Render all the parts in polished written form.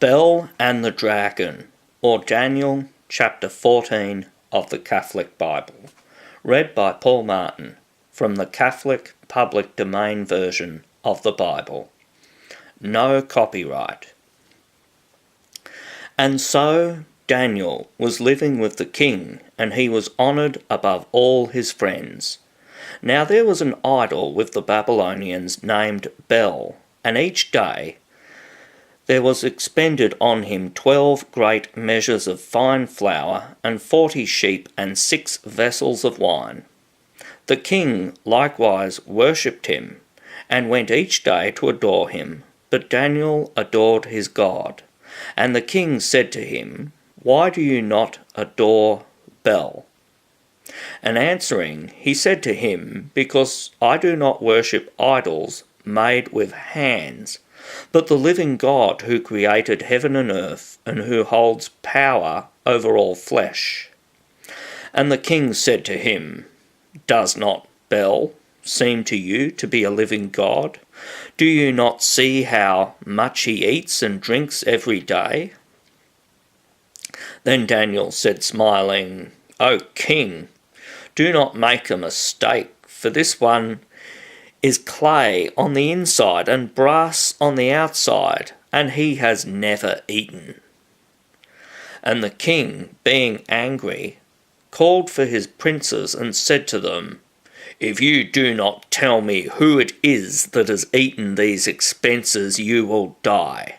Bel and the Dragon, or Daniel chapter 14 of the Catholic Bible, read by Paul Martin from the Catholic Public Domain version of the Bible. No copyright. And so Daniel was living with the king, and he was honoured above all his friends. Now there was an idol with the Babylonians named Bel, and each day there was expended on him 12 great measures of fine flour, and 40 sheep, and 6 vessels of wine. The king likewise worshipped him, and went each day to adore him. But Daniel adored his God. And the king said to him, Why do you not adore Bel? And answering, he said to him, Because I do not worship idols made with hands, but the living God who created heaven and earth, and who holds power over all flesh. And the king said to him, Does not Bel seem to you to be a living God? Do you not see how much he eats and drinks every day? Then Daniel said, smiling, O king, do not make a mistake, for this one is clay on the inside and brass on the outside, and he has never eaten. And the king, being angry, called for his princes and said to them, If you do not tell me who it is that has eaten these expenses, you will die.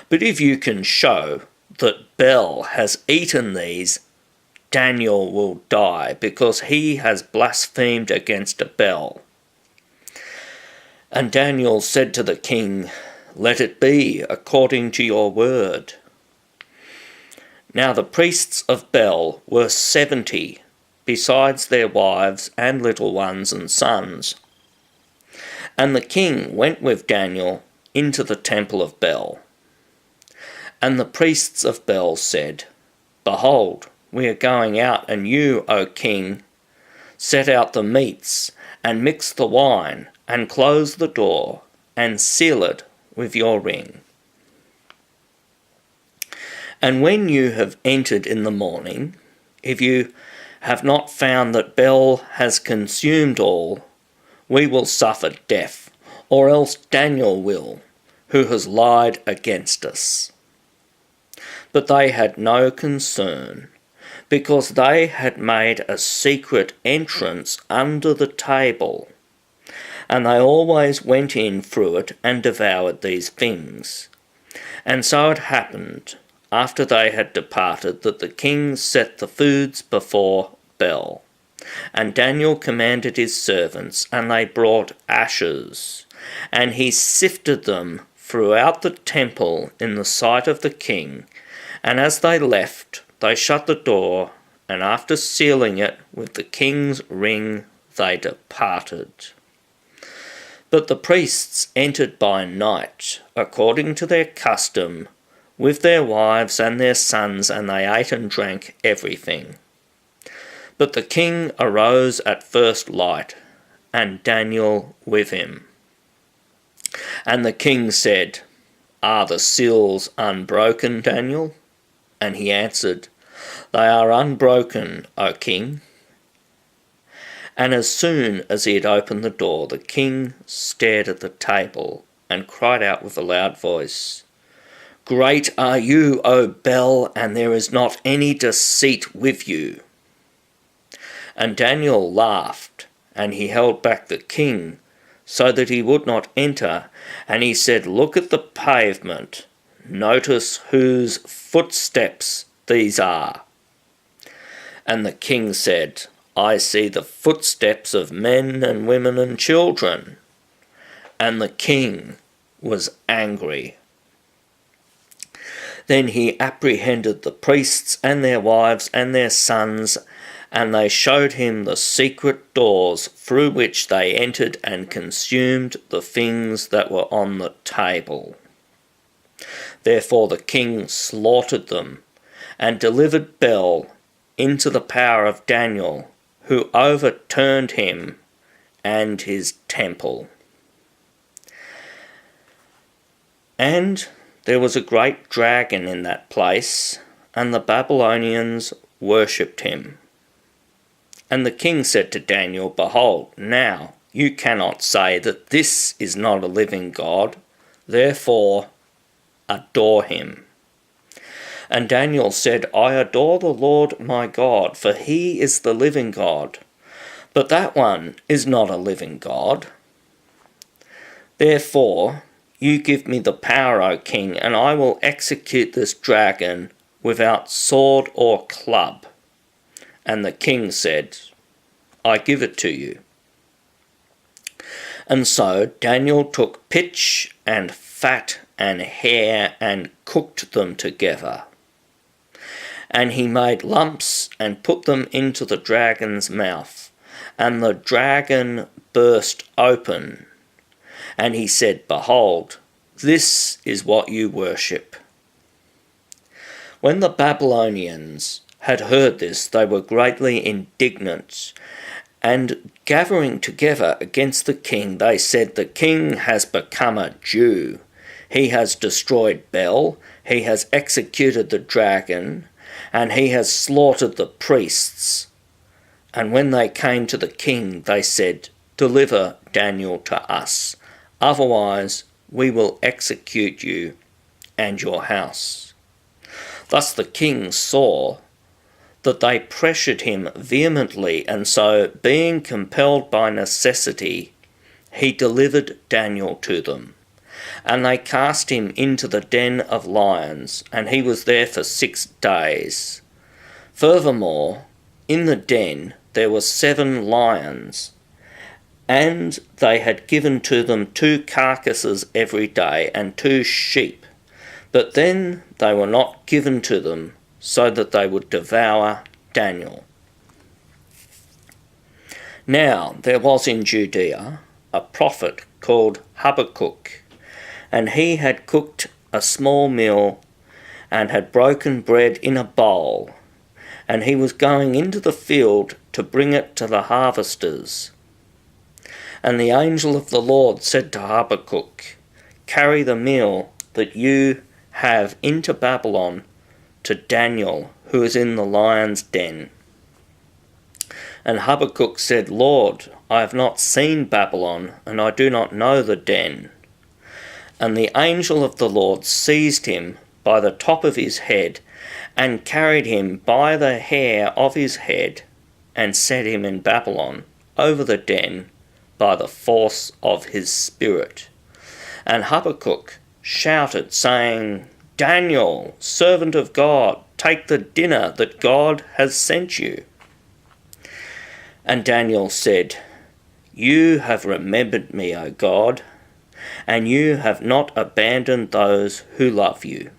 But if you can show that Bel has eaten these, Daniel will die, because he has blasphemed against Bel. And Daniel said to the king, Let it be according to your word. Now the priests of Bel were 70, besides their wives and little ones and sons. And the king went with Daniel into the temple of Bel. And the priests of Bel said, Behold, we are going out, and you, O king, set out the meats, and mix the wine, and close the door, and seal it with your ring. And when you have entered in the morning, if you have not found that Bel has consumed all, we will suffer death, or else Daniel will, who has lied against us. But they had no concern, because they had made a secret entrance under the table, and they always went in through it and devoured these things. And so it happened, after they had departed, that the king set the foods before Bel. And Daniel commanded his servants, and they brought ashes, and he sifted them throughout the temple in the sight of the king. And as they left, they shut the door, and after sealing it with the king's ring, they departed. But the priests entered by night, according to their custom, with their wives and their sons, and they ate and drank everything. But the king arose at first light, and Daniel with him. And the king said, Are the seals unbroken, Daniel? And he answered, They are unbroken, O king. And as soon as he had opened the door, the king stared at the table and cried out with a loud voice, Great are you, O Bel, and there is not any deceit with you. And Daniel laughed, and he held back the king, so that he would not enter. And he said, Look at the pavement. Notice whose footsteps these are. And the king said, I see the footsteps of men and women and children. And the king was angry. Then he apprehended the priests and their wives and their sons, and they showed him the secret doors through which they entered and consumed the things that were on the table. Therefore the king slaughtered them, and delivered Bel into the power of Daniel, who overturned him and his temple. And there was a great dragon in that place, and the Babylonians worshipped him. And the king said to Daniel, Behold, now you cannot say that this is not a living God, therefore adore him. And Daniel said, I adore the Lord my God, for he is the living God, but that one is not a living God. Therefore you give me the power, O king, and I will execute this dragon without sword or club. And the king said, I give it to you. And so Daniel took pitch and fat and hair and cooked them together. And he made lumps and put them into the dragon's mouth. And the dragon burst open. And he said, Behold, this is what you worship. When the Babylonians had heard this, they were greatly indignant, and gathering together against the king, they said, The king has become a Jew. He has destroyed Bel, he has executed the dragon, and he has slaughtered the priests. And when they came to the king, they said, Deliver Daniel to us, otherwise we will execute you and your house. Thus the king saw that they pressured him vehemently, and so, being compelled by necessity, he delivered Daniel to them. And they cast him into the den of lions, and he was there for 6 days. Furthermore, in the den there were 7 lions, and they had given to them 2 carcasses every day, and 2 sheep. But then they were not given to them, so that they would devour Daniel. Now there was in Judea a prophet called Habakkuk, and he had cooked a small meal and had broken bread in a bowl, and he was going into the field to bring it to the harvesters. And the angel of the Lord said to Habakkuk, Carry the meal that you have into Babylon to Daniel, who is in the lion's den. And Habakkuk said, Lord, I have not seen Babylon, and I do not know the den. And the angel of the Lord seized him by the top of his head, and carried him by the hair of his head, and set him in Babylon, over the den, by the force of his spirit. And Habakkuk shouted, saying, Daniel, servant of God, take the dinner that God has sent you. And Daniel said, You have remembered me, O God, and you have not abandoned those who love you.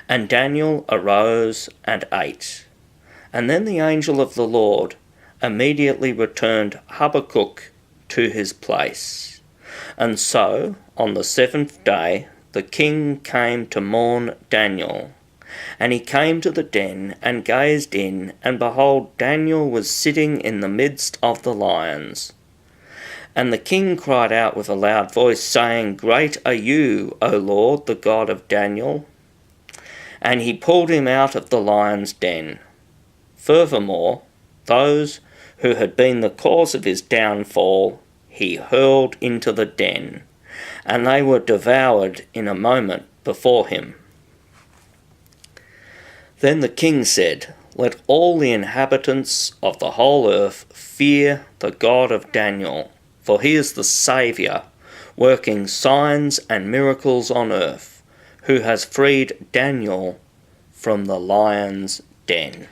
And Daniel arose and ate. And then the angel of the Lord immediately returned Habakkuk to his place. And so, on the 7th day, the king came to mourn Daniel. And he came to the den and gazed in, and behold, Daniel was sitting in the midst of the lions. And the king cried out with a loud voice, saying, Great are you, O Lord, the God of Daniel. And he pulled him out of the lion's den. Furthermore, those who had been the cause of his downfall he hurled into the den, and they were devoured in a moment before him. Then the king said, Let all the inhabitants of the whole earth fear the God of Daniel, for he is the Saviour, working signs and miracles on earth, who has freed Daniel from the lion's den.